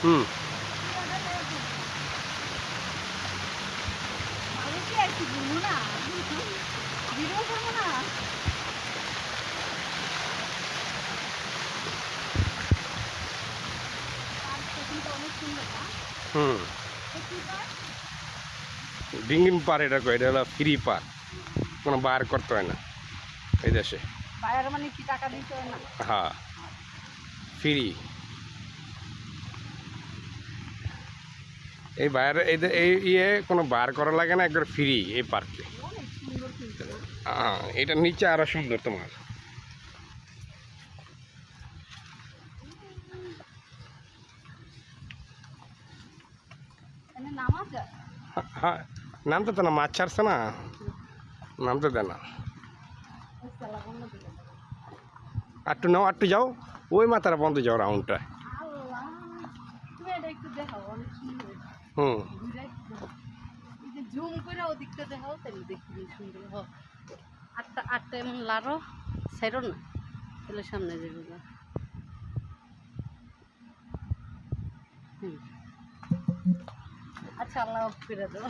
হুম। হুম। ডিঙ্গিন পার এটা কয়, এটা হলো ফ্রি পার, কোনো বার করতে হয় না এই দেশে। বাইরে মানে কি টাকা দিতে হয় না? হ্যাঁ, ফ্রি। এই বাইরে এই ইয়ে কোনো বার করা লাগে না, একবার ফ্রি এই পার্কে। অনেক সুন্দর কিন্তু। এটা নিচে আরো সুন্দর তোমার। এখানে নামা যায়? হ্যাঁ, নামতে তো না, মাছ ছাড়ছে না, নামতে দেয় না। চালা বন্ধ দিলে। আটটু নাও, আটটু যাও, ওই মাথার বন্ধ যাও রাউন্ডটা। আল্লাহ, তুমি এটা একটু দেখাও, অনেক সুন্দর। হুম। ঘুরে একটু দেখাও। এই যে জুম করে ওদিকটা দেখাও, তাহলে দেখি বেশ সুন্দর হ। আটটা আটটা এমন লারো সেরো না, তাহলে সামনে যাবে না। হুম। আচ্ছা, আল্লাহ করে দাও।